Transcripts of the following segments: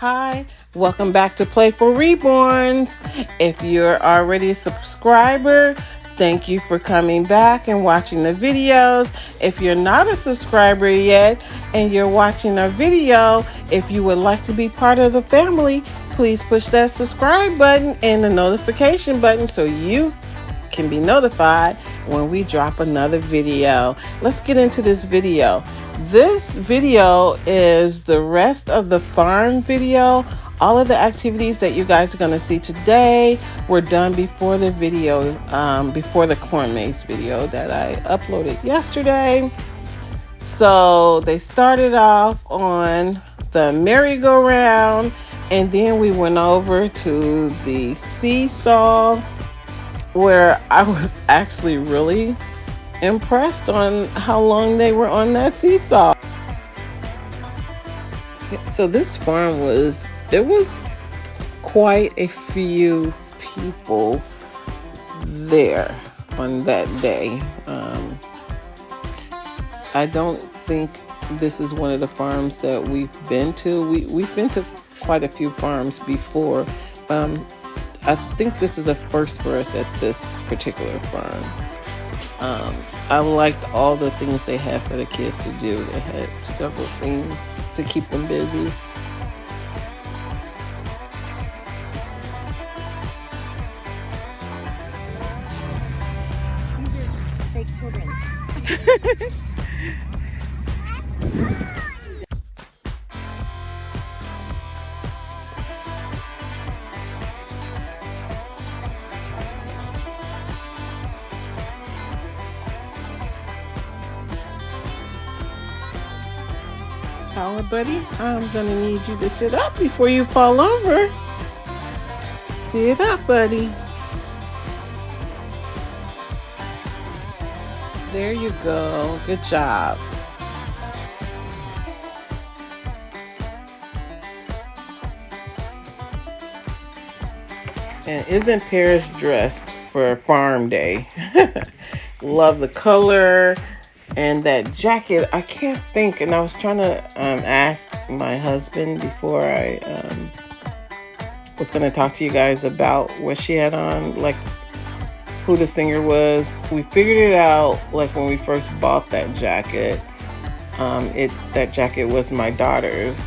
Hi, welcome back to Playful Reborns. If you're already a subscriber, thank you for coming back and watching the videos. If you're not a subscriber yet and you're watching our video, if you would like to be part of the family, please push that subscribe button and the notification button so you can be notified when we drop another video. Let's get into this video. This video is the rest of the farm video. All of the activities that you guys are going to see today were done before the video, before the corn maze video that I uploaded yesterday. So they started off on the merry-go-round, and then we went over to the seesaw, where I was actually really impressed on how long they were on that seesaw. So this farm there was quite a few people there on that day. I don't think this is one of the farms that we've been to. We've been to quite a few farms before. I think this is a first for us at this particular farm. I liked all the things they had for the kids to do. They had several things to keep them busy. These are fake children. Power buddy, I'm gonna need you to sit up before you fall over. Sit up, buddy. There you go. Good job. And isn't Paris dressed for farm day? Love the color. And that jacket, I can't think, and I was trying to ask my husband before I was going to talk to you guys about what she had on, like who the singer was. We figured it out like when we first bought that jacket. That jacket was my daughter's.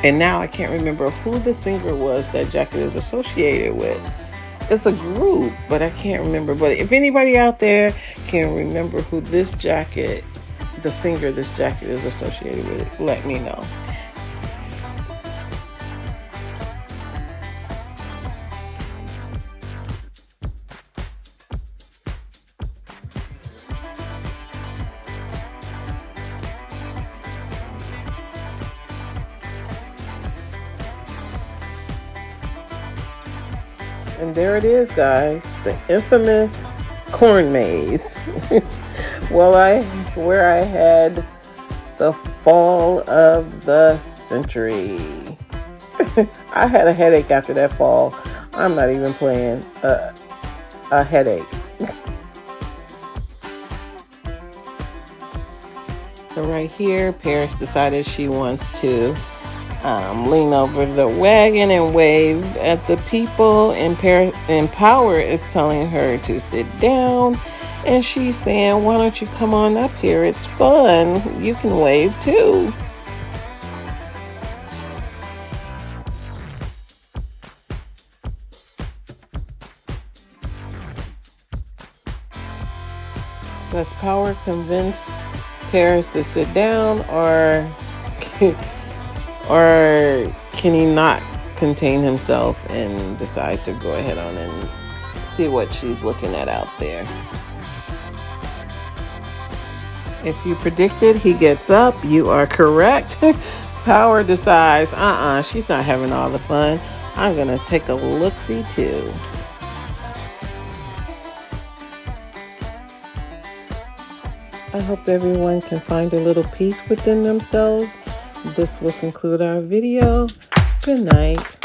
And now I can't remember who the singer was that jacket is associated with. It's a group, but I can't remember. But if anybody out there can remember who this jacket, the singer this jacket is associated with, let me know. And there it is, guys, the infamous corn maze. Where I had the fall of the century. I had a headache after that fall. I'm not even playing. A headache. So right here, Paris decided she wants to lean over the wagon and wave at the people, and Power is telling her to sit down, and she's saying, why don't you come on up here, it's fun, you can wave too. Does Power convince Paris to sit down, or or can he not contain himself and decide to go ahead on and see what she's looking at out there? If you predicted he gets up, you are correct. Power decides, she's not having all the fun. I'm gonna take a look-see too. I hope everyone can find a little peace within themselves. This will conclude our video. Good night.